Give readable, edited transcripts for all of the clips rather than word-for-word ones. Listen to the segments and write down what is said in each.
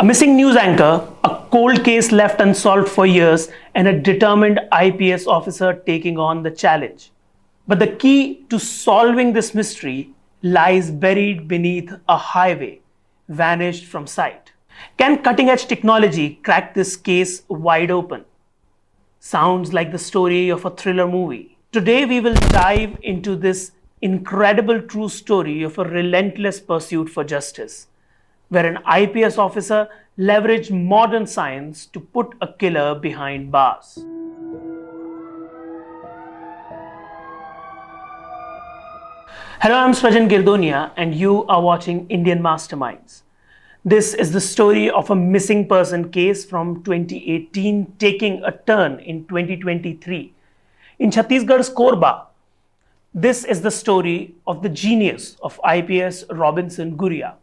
A missing news anchor, a cold case left unsolved for years, and a determined IPS officer taking on the challenge. But the key to solving this mystery lies buried beneath a highway, vanished from sight. Can cutting-edge technology crack this case wide open? Sounds like the story of a thriller movie. Today we will dive into this incredible true story of a relentless pursuit for justice, where an IPS officer leveraged modern science to put a killer behind bars. Hello, I'm Srajan Girdonia and you are watching Indian Masterminds. This is the story of a missing person case from 2018 taking a turn in 2023. In Chhatisgarh's Korba, this is the story of the genius of IPS Robinson Guria.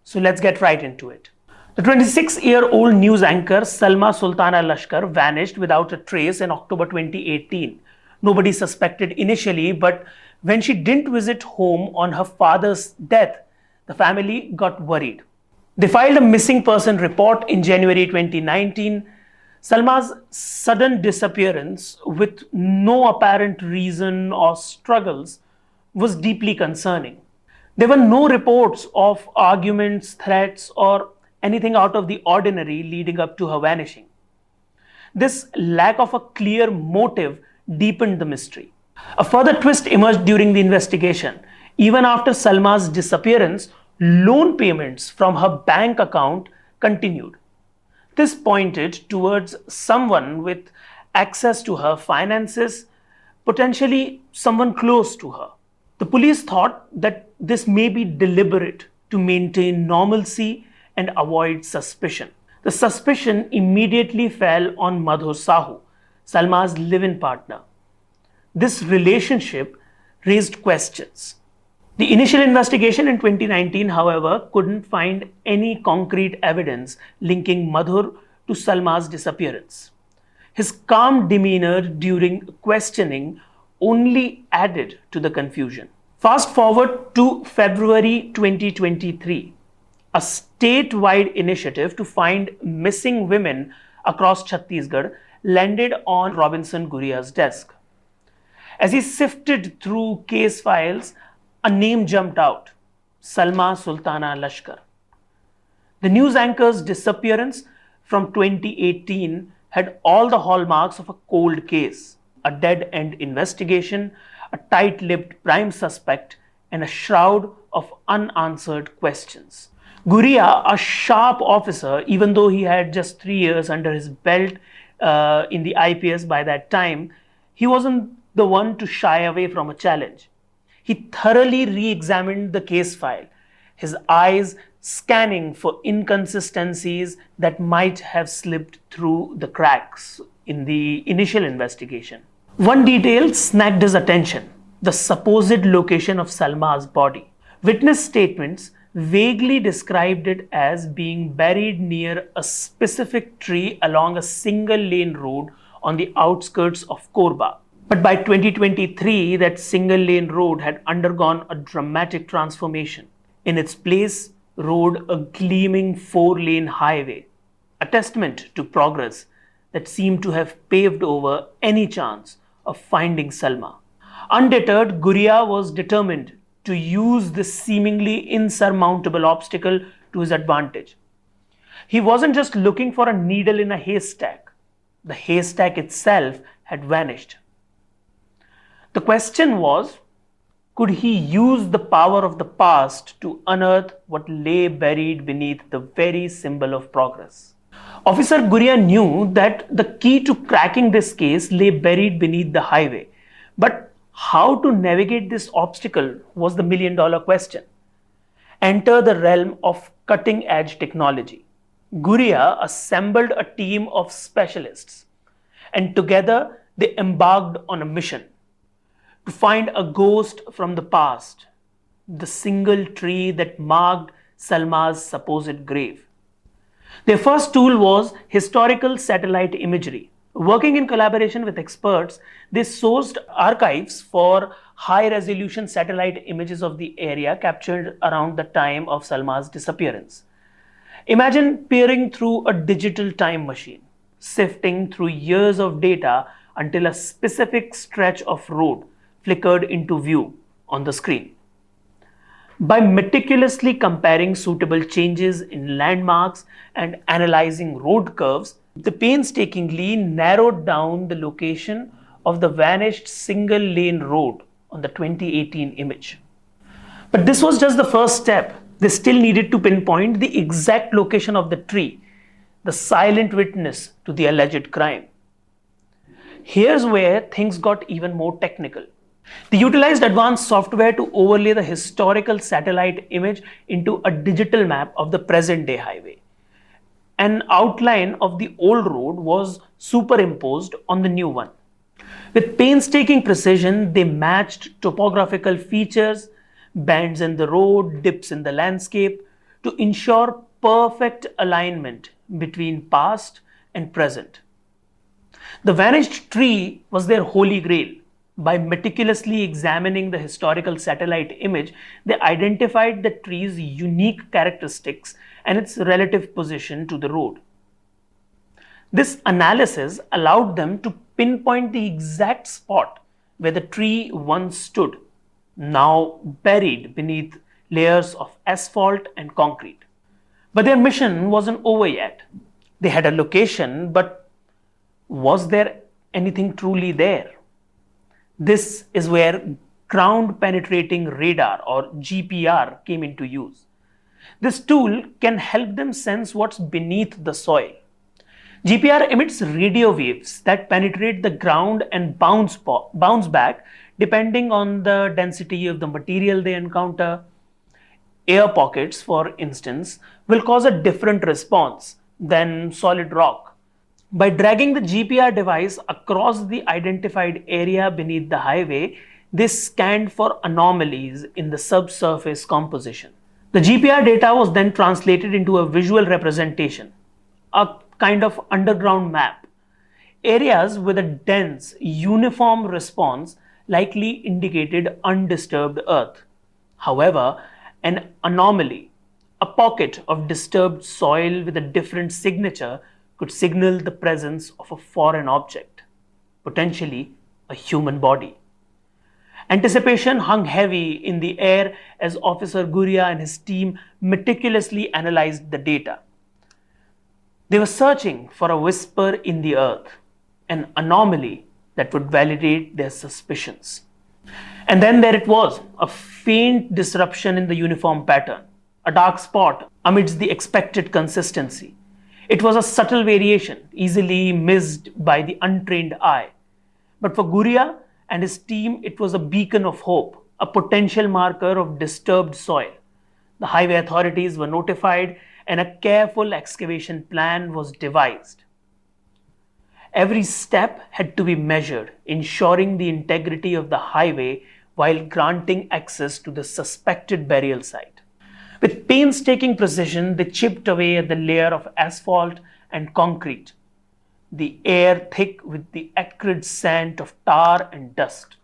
So let's get right into it. The 26-year-old news anchor Salma Sultana Lashkar vanished without a trace in October 2018. Nobody suspected initially, but when she didn't visit home on her father's death, the family got worried. They filed a missing person report in January 2019. Salma's sudden disappearance with no apparent reason or struggles was deeply concerning. There were no reports of arguments, threats, or anything out of the ordinary leading up to her vanishing. This lack of a clear motive deepened the mystery. A further twist emerged during the investigation. Even after Salma's disappearance, loan payments from her bank account continued. This pointed towards someone with access to her finances, potentially someone close to her. The police thought that this may be deliberate to maintain normalcy and avoid suspicion. The suspicion immediately fell on Madhur Sahu, Salma's live-in partner. This relationship raised questions. The initial investigation in 2019, however, couldn't find any concrete evidence linking Madhur to Salma's disappearance. His calm demeanor during questioning only added to the confusion. Fast forward to February 2023. A statewide initiative to find missing women across Chhatisgarh landed on Robinson Guria's desk. As he sifted through case files, a name jumped out: Salma Sultana Lashkar. The news anchor's disappearance from 2018 had all the hallmarks of a cold case: a dead-end investigation, a tight-lipped prime suspect, and a shroud of unanswered questions. Guria, a sharp officer, even though he had just 3 years under his belt in the IPS by that time, he wasn't the one to shy away from a challenge. He thoroughly re-examined the case file, his eyes scanning for inconsistencies that might have slipped through the cracks in the initial investigation. One detail snagged his attention: the supposed location of Salma's body. Witness statements vaguely described it as being buried near a specific tree along a single-lane road on the outskirts of Korba. But by 2023, that single-lane road had undergone a dramatic transformation. In its place rode a gleaming 4-lane highway, a testament to progress that seemed to have paved over any chance of finding Salma. Undeterred, Guria was determined to use this seemingly insurmountable obstacle to his advantage. He wasn't just looking for a needle in a haystack. The haystack itself had vanished. The question was, could he use the power of the past to unearth what lay buried beneath the very symbol of progress? Officer Guria knew that the key to cracking this case lay buried beneath the highway. But how to navigate this obstacle was the million-dollar question. Enter the realm of cutting-edge technology. Guria assembled a team of specialists, and together they embarked on a mission to find a ghost from the past, the single tree that marked Salma's supposed grave. Their first tool was historical satellite imagery. Working in collaboration with experts, they sourced archives for high-resolution satellite images of the area captured around the time of Salma's disappearance. Imagine peering through a digital time machine, sifting through years of data until a specific stretch of road flickered into view on the screen. By meticulously comparing suitable changes in landmarks and analyzing road curves, they painstakingly narrowed down the location of the vanished single lane road on the 2018 image. But this was just the first step. They still needed to pinpoint the exact location of the tree, the silent witness to the alleged crime. Here's where things got even more technical. They utilized advanced software to overlay the historical satellite image into a digital map of the present day highway. An outline of the old road was superimposed on the new one. With painstaking precision, they matched topographical features, bends in the road, dips in the landscape, to ensure perfect alignment between past and present. The vanished tree was their holy grail. By meticulously examining the historical satellite image, they identified the tree's unique characteristics and its relative position to the road. This analysis allowed them to pinpoint the exact spot where the tree once stood, now buried beneath layers of asphalt and concrete. But their mission wasn't over yet. They had a location, but was there anything truly there? This is where ground penetrating radar or GPR came into use. This tool can help them sense what's beneath the soil. GPR emits radio waves that penetrate the ground and bounce back depending on the density of the material they encounter. Air pockets, for instance, will cause a different response than solid rock. By dragging the GPR device across the identified area beneath the highway, they scanned for anomalies in the subsurface composition. The GPR data was then translated into a visual representation, a kind of underground map. Areas with a dense, uniform response likely indicated undisturbed earth. However, an anomaly, a pocket of disturbed soil with a different signature, could signal the presence of a foreign object, potentially a human body. Anticipation hung heavy in the air as Officer Guria and his team meticulously analyzed the data. They were searching for a whisper in the earth, an anomaly that would validate their suspicions. And then there it was, a faint disruption in the uniform pattern, a dark spot amidst the expected consistency. It was a subtle variation, easily missed by the untrained eye. But for Guria and his team, it was a beacon of hope, a potential marker of disturbed soil. The highway authorities were notified and a careful excavation plan was devised. Every step had to be measured, ensuring the integrity of the highway while granting access to the suspected burial site. With painstaking precision, they chipped away at the layer of asphalt and concrete, the air thick with the acrid scent of tar and dust.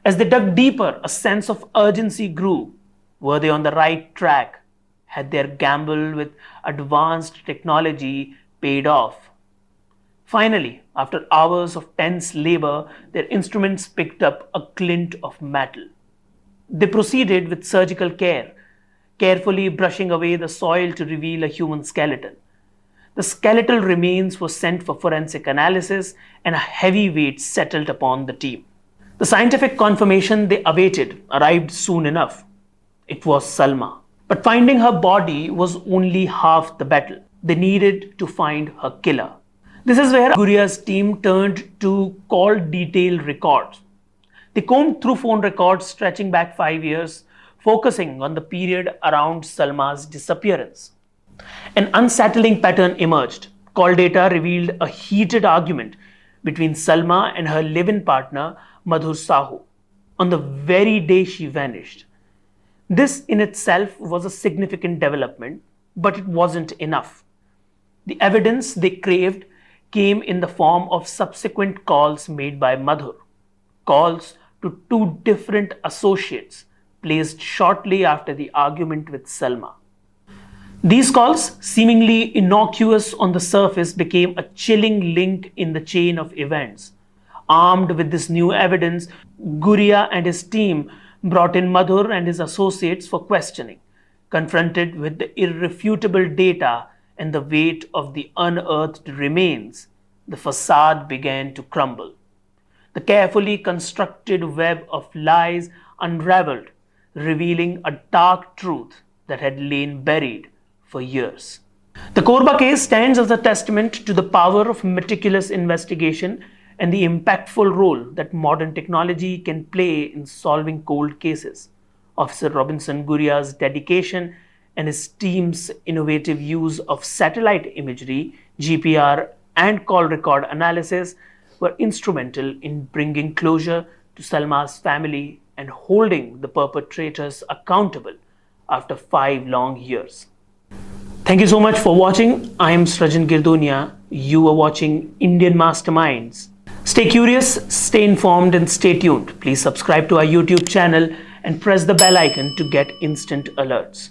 As they dug deeper, a sense of urgency grew. Were they on the right track? Had their gamble with advanced technology paid off? Finally, after hours of tense labor, their instruments picked up a glint of metal. They proceeded with surgical care, carefully brushing away the soil to reveal a human skeleton. The skeletal remains were sent for forensic analysis, and a heavy weight settled upon the team. The scientific confirmation they awaited arrived soon enough. It was Salma. But finding her body was only half the battle. They needed to find her killer. This is where Guria's team turned to call detailed records. They combed through phone records stretching back 5 years, focusing on the period around Salma's disappearance. An unsettling pattern emerged. Call data revealed a heated argument between Salma and her live-in partner Madhur Sahu on the very day she vanished. This in itself was a significant development, but it wasn't enough. The evidence they craved came in the form of subsequent calls made by Madhur, calls to two different associates placed shortly after the argument with Salma. These calls, seemingly innocuous on the surface, became a chilling link in the chain of events. Armed with this new evidence, Guria and his team brought in Madhur and his associates for questioning. Confronted with the irrefutable data and the weight of the unearthed remains, the facade began to crumble. The carefully constructed web of lies unraveled, revealing a dark truth that had lain buried for years. The Korba case stands as a testament to the power of meticulous investigation and the impactful role that modern technology can play in solving cold cases. Officer Robinson Guria's dedication and his team's innovative use of satellite imagery, GPR, and call record analysis were instrumental in bringing closure to Salma's family and holding the perpetrators accountable after 5 long years. Thank you so much for watching. I am Srajan Girdonia. You are watching Indian Masterminds. Stay curious, stay informed, and stay tuned. Please subscribe to our YouTube channel and press the bell icon to get instant alerts.